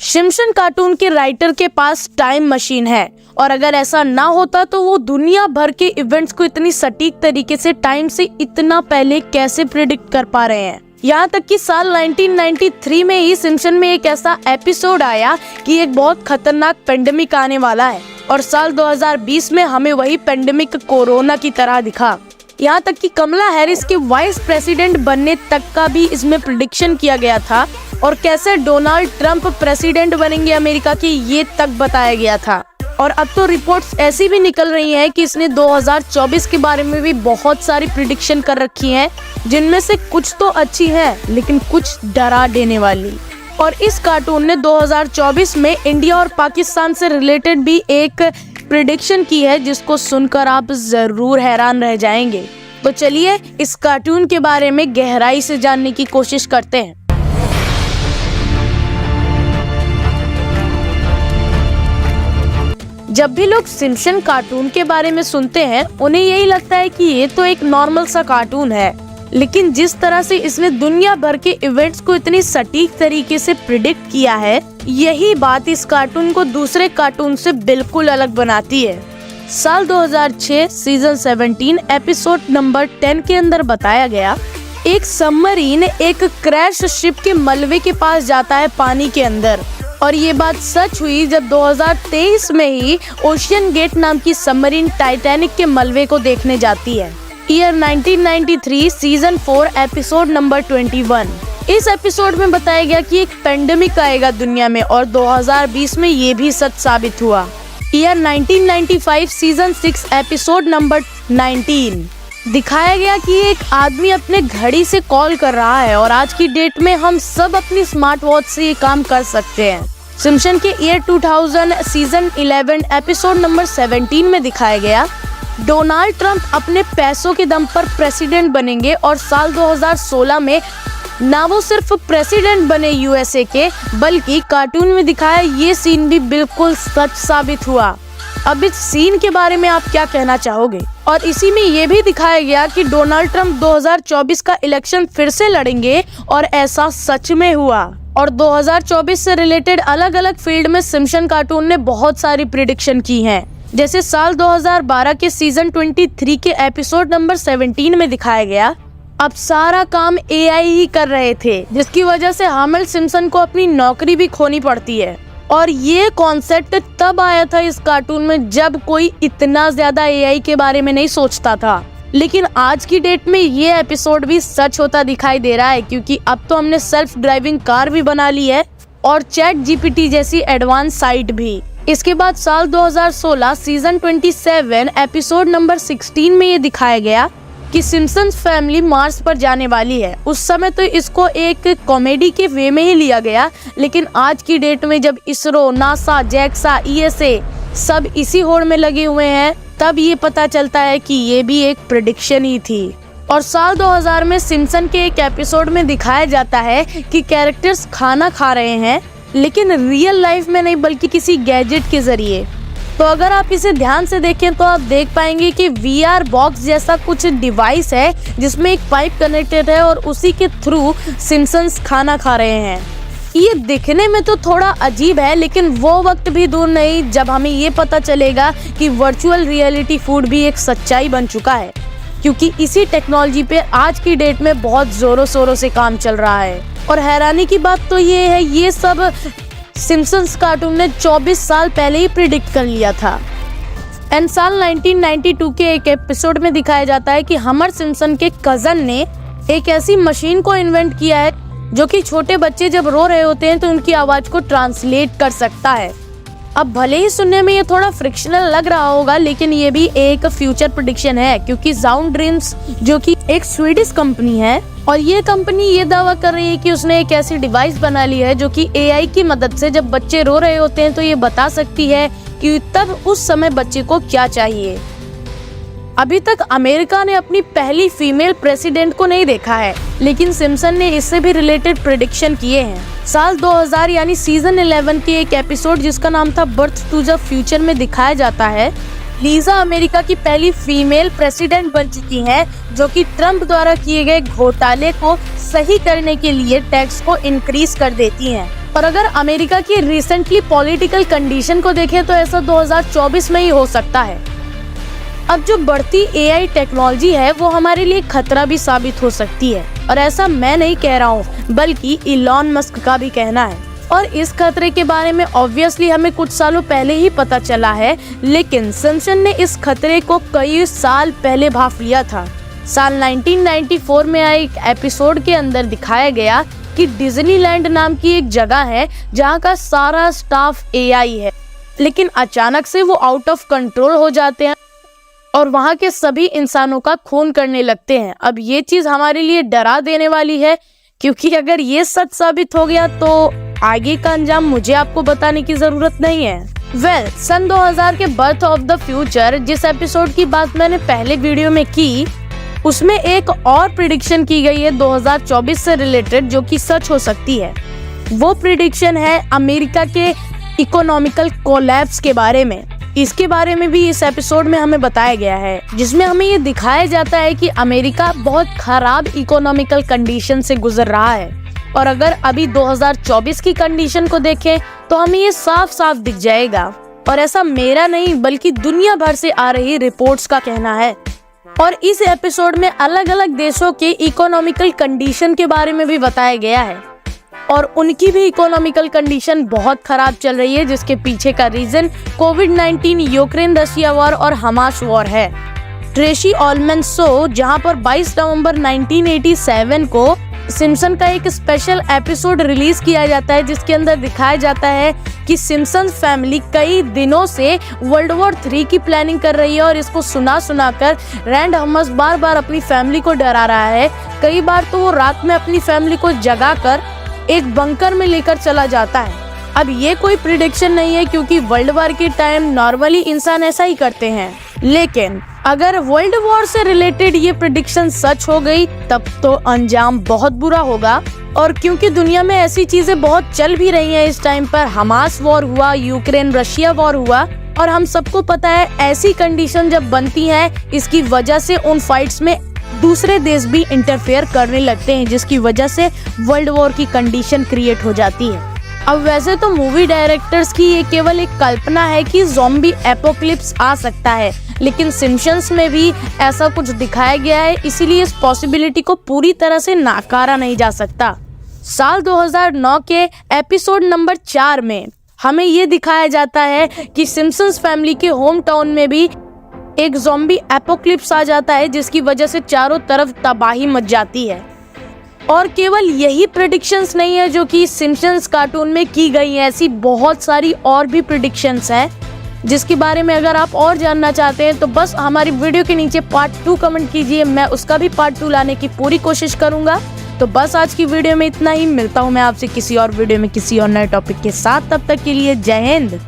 Simpson cartoon के writer के पास time machine है और अगर ऐसा ना होता तो वो दुनिया भर के इवेंट्स को इतनी सटीक तरीके से टाइम से इतना पहले कैसे प्रिडिक्ट कर पा रहे हैं। यहाँ तक कि साल 1993 में ही सिम्पसन में एक ऐसा एपिसोड आया कि एक बहुत खतरनाक पेंडेमिक आने वाला है और साल 2020 में हमें वही पेंडेमिक कोरोना की तरह दिखा। यहाँ तक कि कमला हैरिस के वाइस प्रेसिडेंट बनने तक का भी इसमें प्रेडिक्शन किया गया था और कैसे डोनाल्ड ट्रंप प्रेसिडेंट बनेंगे अमेरिका की ये तक बताया गया था। और अब तो रिपोर्ट्स ऐसी भी निकल रही हैं कि इसने 2024 के बारे में भी बहुत सारी प्रेडिक्शन कर रखी हैं, जिनमें से कुछ तो अच्छी है लेकिन कुछ डरा देने वाली। और इस कार्टून ने 2024 में इंडिया और पाकिस्तान से रिलेटेड भी एक प्रेडिक्शन की है जिसको सुनकर आप जरूर हैरान रह जाएंगे। तो चलिए इस कार्टून के बारे में गहराई से जानने की कोशिश करते हैं। जब भी लोग सिम्पसन कार्टून के बारे में सुनते हैं उन्हें यही लगता है कि ये तो एक नॉर्मल सा कार्टून है, लेकिन जिस तरह से इसने दुनिया भर के इवेंट्स को इतनी सटीक तरीके से प्रिडिक्ट किया है, यही बात इस कार्टून को दूसरे कार्टून से बिल्कुल अलग बनाती है। साल 2006 सीजन 17 एपिसोड नंबर 10 के अंदर बताया गया, एक सबमरीन एक क्रैश शिप के मलबे के पास जाता है पानी के अंदर, और ये बात सच हुई जब 2023 में ही ओशियन गेट नाम की सबमरीन टाइटैनिक के मलबे को देखने जाती है। Year 1993 season 4 episode number 21। इस एपिसोड में बताया गया कि एक पेंडेमिक आएगा दुनिया में और 2020 में ये भी सच साबित हुआ। ईयर 1995 सीजन 6 एपिसोड नंबर 19 दिखाया गया कि एक आदमी अपने घड़ी से कॉल कर रहा है और आज की डेट में हम सब अपनी स्मार्ट वॉच से ये काम कर सकते हैं। सिम्पसन के ईयर 2000 सीजन 11 एपिसोड नंबर 17 में दिखाया गया, डोनाल्ड ट्रंप अपने पैसों के दम पर प्रेसिडेंट बनेंगे और साल 2016 में ना वो सिर्फ प्रेसिडेंट बने यूएसए के, बल्कि कार्टून में दिखाया ये सीन भी बिल्कुल सच साबित हुआ। अब इस सीन के बारे में आप क्या कहना चाहोगे? और इसी में ये भी दिखाया गया कि डोनाल्ड ट्रंप 2024 का इलेक्शन फिर से लड़ेंगे और ऐसा सच में हुआ। और 2024 से रिलेटेड अलग अलग फील्ड में सिम्पसन कार्टून ने बहुत सारी प्रिडिक्शन की हैं। जैसे साल 2012 के सीजन 23 के एपिसोड नंबर 17 में दिखाया गया, अब सारा काम एआई ही कर रहे थे, जिसकी वजह से हामिल सिम्पसन को अपनी नौकरी भी खोनी पड़ती है। और ये कॉन्सेप्ट तब आया था इस कार्टून में जब कोई इतना ज्यादा एआई के बारे में नहीं सोचता था, लेकिन आज की डेट में ये एपिसोड भी सच होता दिखाई दे रहा है, क्योंकि अब तो हमने सेल्फ ड्राइविंग कार भी बना ली है और चैट जीपीटी जैसी एडवांस साइट भी। इसके बाद साल 2016 सीजन 27 एपिसोड नंबर 16 में ये दिखाया गया कि सिम्पसन फैमिली मार्स पर जाने वाली है। उस समय तो इसको एक कॉमेडी के वे में ही लिया गया, लेकिन आज की डेट में जब इसरो, नासा, जैक्सा, ईएसए सब इसी होड़ में लगे हुए हैं, तब ये पता चलता है कि ये भी एक प्रेडिक्शन ही थी। और साल 2000 में सिम्पसन के एक एपिसोड में दिखाया जाता है कि कैरेक्टर्स खाना खा रहे हैं, लेकिन रियल लाइफ में नहीं बल्कि किसी गैजेट के जरिए। तो अगर आप इसे ध्यान से देखें तो आप देख पाएंगे कि वीआर बॉक्स जैसा कुछ डिवाइस है जिसमें एक पाइप कनेक्टेड है और उसी के थ्रू सिम्पसन्स खाना खा रहे हैं। ये दिखने में तो थोड़ा अजीब है, लेकिन वो वक्त भी दूर नहीं जब हमें ये पता चलेगा कि वर्चुअल रियलिटी फूड भी एक सच्चाई बन चुका है, क्योंकि इसी टेक्नोलॉजी पे आज की डेट में बहुत जोरों शोरों से काम चल रहा है। और हैरानी की बात तो ये है, ये सब सिम्पसन्स कार्टून ने 24 साल पहले ही प्रिडिक्ट कर लिया था। एंड साल 1992 के एक एपिसोड में दिखाया जाता है कि हमर सिम्पसन के कजन ने एक ऐसी मशीन को इन्वेंट किया है जो कि छोटे बच्चे जब रो रहे होते हैं तो उनकी आवाज को ट्रांसलेट कर सकता है। अब भले ही सुनने में ये थोड़ा फ्रिक्शनल लग रहा होगा, लेकिन ये भी एक फ्यूचर प्रेडिक्शन है, क्योंकि साउंड ड्रीम्स जो कि एक स्वीडिश कंपनी है और ये कंपनी ये दावा कर रही है कि उसने एक ऐसी डिवाइस बना ली है जो कि एआई की मदद से जब बच्चे रो रहे होते हैं तो ये बता सकती है कि तब उस समय बच्चे को क्या चाहिए। अभी तक अमेरिका ने अपनी पहली फीमेल प्रेसिडेंट को नहीं देखा है, लेकिन सिम्पसन ने इससे भी रिलेटेड प्रेडिक्शन किए हैं। साल 2000 यानी सीजन 11 के एक एपिसोड जिसका नाम था बर्थ टू द फ्यूचर में दिखाया जाता है, लीजा अमेरिका की पहली फीमेल प्रेसिडेंट बन चुकी हैं, जो कि ट्रंप द्वारा किए गए घोटाले को सही करने के लिए टैक्स को इंक्रीज कर देती हैं। और अगर अमेरिका की रिसेंटली पॉलिटिकल कंडीशन को देखें तो ऐसा 2024 में ही हो सकता है। अब जो बढ़ती AI टेक्नोलॉजी है वो हमारे लिए खतरा भी साबित हो सकती है, और ऐसा मैं नहीं कह रहा हूँ बल्कि इलॉन मस्क का भी कहना है। और इस खतरे के बारे में ऑब्वियसली हमें कुछ सालों पहले ही पता चला है, लेकिन सिम्पसन ने इस खतरे को कई साल पहले भांप लिया था। साल 1994 में आए एक एपिसोड के अंदर दिखाया गया कि डिज्नीलैंड नाम की एक जगह है जहाँ का सारा स्टाफ AI है, लेकिन अचानक से वो आउट ऑफ कंट्रोल हो जाते हैं और वहाँ के सभी इंसानों का खून करने लगते हैं। अब ये चीज हमारे लिए डरा देने वाली है, क्योंकि अगर ये सच साबित हो गया तो आगे का अंजाम मुझे आपको बताने की जरूरत नहीं है। सन 2000 के बर्थ ऑफ द फ्यूचर जिस एपिसोड की बात मैंने पहले वीडियो में की, उसमें एक और प्रिडिक्शन की गई है 2024 से रिलेटेड जो कि सच हो सकती है। वो प्रिडिक्शन है अमेरिका के इकोनॉमिकल कोलैप्स के बारे में। इसके बारे में भी इस एपिसोड में हमें बताया गया है, जिसमें हमें ये दिखाया जाता है कि अमेरिका बहुत खराब इकोनॉमिकल कंडीशन से गुजर रहा है। और अगर अभी 2024 की कंडीशन को देखें तो हमें ये साफ साफ दिख जाएगा। और ऐसा मेरा नहीं बल्कि दुनिया भर से आ रही रिपोर्ट्स का कहना है। और इस एपिसोड में अलग अलग देशों के इकोनॉमिकल कंडीशन के बारे में भी बताया गया है, और उनकी भी इकोनॉमिकल कंडीशन बहुत खराब चल रही है, जिसके पीछे का रीजन कोविड-19, यूक्रेन रशिया वॉर और हमास वॉर है। ट्रेसी ऑलमैन शो, जहां पर 22 नवंबर 1987 को सिम्पसन का एक स्पेशल एपिसोड रिलीज किया जाता है, जिसके अंदर दिखाया जाता है कि सिम्पसन फैमिली कई दिनों से वर्ल्ड वॉर 3 की प्लानिंग कर रही है, और इसको सुना कर रैंड हॉमस बार बार अपनी फैमिली को डरा रहा है। कई बार तो वो रात में अपनी फैमिली को जगाकर एक बंकर में लेकर चला जाता है। अब ये कोई प्रिडिक्शन नहीं है, क्योंकि वर्ल्ड वॉर के टाइम नॉर्मली इंसान ऐसा ही करते हैं, लेकिन अगर वर्ल्ड वॉर से रिलेटेड ये प्रिडिक्शन सच हो गई तब तो अंजाम बहुत बुरा होगा। और क्योंकि दुनिया में ऐसी चीजें बहुत चल भी रही हैं इस टाइम पर, हमास वॉर हुआ, यूक्रेन रशिया वॉर हुआ, और हम सबको पता है ऐसी कंडीशन जब बनती है इसकी वजह से उन फाइट्स में दूसरे देश भी इंटरफेयर करने लगते हैं, जिसकी वजह से वर्ल्ड वॉर की कंडीशन क्रिएट हो जाती है। अब वैसे तो मूवी डायरेक्टर्स की ये केवल एक कल्पना है कि ज़ॉम्बी एपोक्लिप्स आ सकता है, लेकिन सिम्पसन्स में भी ऐसा कुछ दिखाया गया है, इसीलिए इस पॉसिबिलिटी को पूरी तरह से नाकारा नहीं जा सकता। साल 2009 के एपिसोड नंबर 4 में हमें ये दिखाया जाता है कि सिम्पसन्स फैमिली के होम टाउन में भी एक ज़ॉम्बी एपोक्लिप्स आ जाता है, जिसकी वजह से चारों तरफ तबाही मच जाती है। और केवल यही प्रेडिक्शंस नहीं है जो कि सिम्पसन्स कार्टून में की गई हैं, ऐसी बहुत सारी और भी प्रेडिक्शंस हैं, जिसके बारे में अगर आप और जानना चाहते हैं तो बस हमारी वीडियो के नीचे पार्ट 2 कमेंट कीजिए, मैं उसका भी पार्ट 2 लाने की पूरी कोशिश करूंगा। तो बस आज की वीडियो में इतना ही, मिलता हूं मैं आपसे किसी और वीडियो में किसी और नए टॉपिक के साथ, तब तक के लिए जय हिंद।